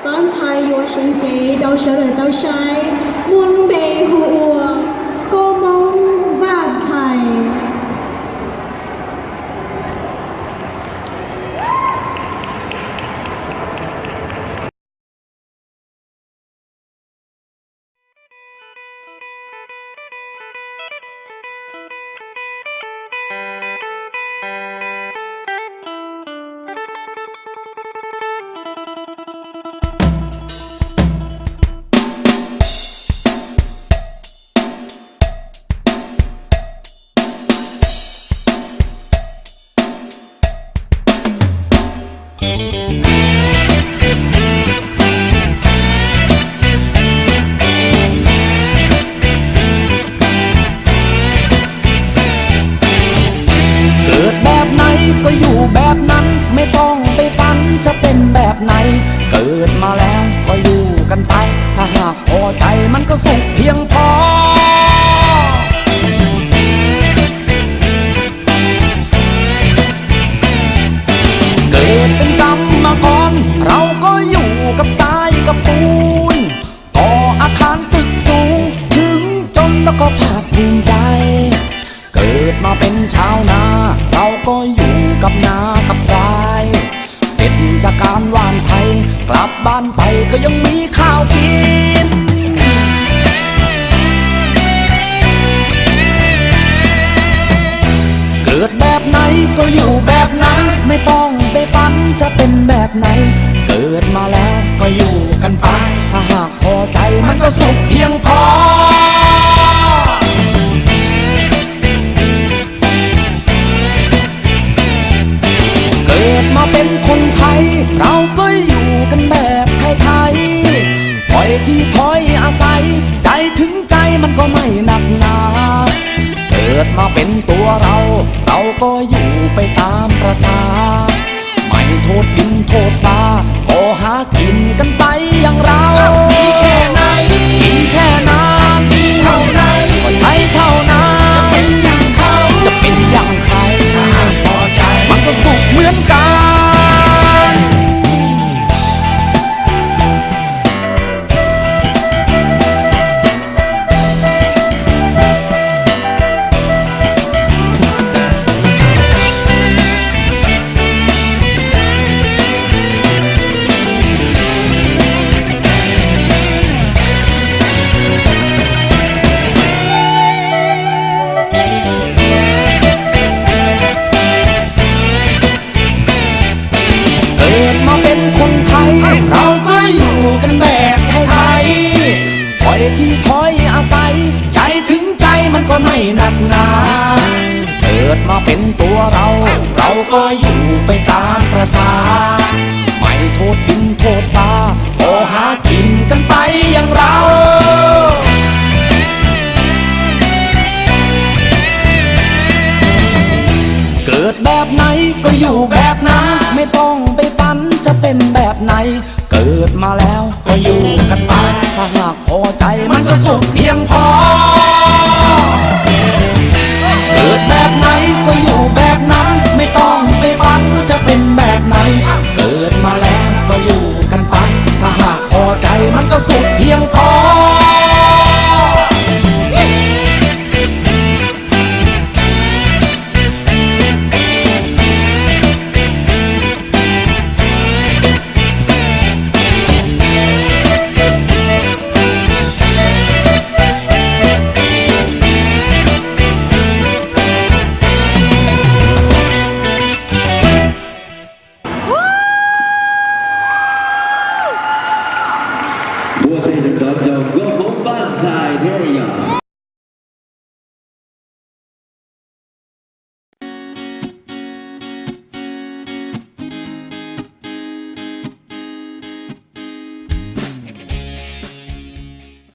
刚才我先给到小的到晒，满背后我高梦万彩。ก็อยู่แบบนั้นไม่ต้องไปฝันจะเป็นแบบไหนเกิดมาแล้วก็อยู่กันไปถ้าหากพอใจมันก็สุขเพียงพอเกิดเป็นกรรมกรเราก็อยู่กับทรายกับปูนก่ออาคารตึกสูงถึงจนแล้วก็ภาคภูมิใจเกิดมาเป็นชาวนาเราก็อยู่กับนากับควายเสร็จจากการหว่านไถกลับบ้านไปก็ยังมีข้าวกินเกิดแบบไหนก็อยู่แบบนั้นไม่ต้องไปฝันจะเป็นแบบไหนเกิดมาแล้วก็อยู่กันไปถ้าหากพอใจมันก็สุขเพียงพอมาเป็นคนไทยเราก็อยู่กันแบบไทยๆถอยที่ถอยอาศัยใจถึงใจมันก็ไม่หนักหนาเกิดมาเป็นตัวเราเราก็อยู่ไปตามประสาไม่โทษดินโทษฟ้าก็หากินกันไปอย่างเรามีแค่ไหนกินแค่นั้นมีเท่าไหนก็ใช้เท่านั้นจะเป็นอย่างเขาจะเป็นอย่างใครพอใจมันก็สุขเหมือนกันเราก็อยู่กันแบบไทยๆถอยที่ถอยอาศัยใจถึงใจมันก็ไม่หนักหนาเกิดมาเป็นตัวเราเราก็อยู่ไปตามประสาไม่โทษดินโทษฟ้าก็หากินกันไปอย่างเราเกิดแบบไหนก็อยู่แบบนั้นไม่ต้องไปฝันจะเป็นแบบไหนเกิดมาแล้วก็อยู่กันไปถ้าหากพอใจมันก็สุขเพียงพอ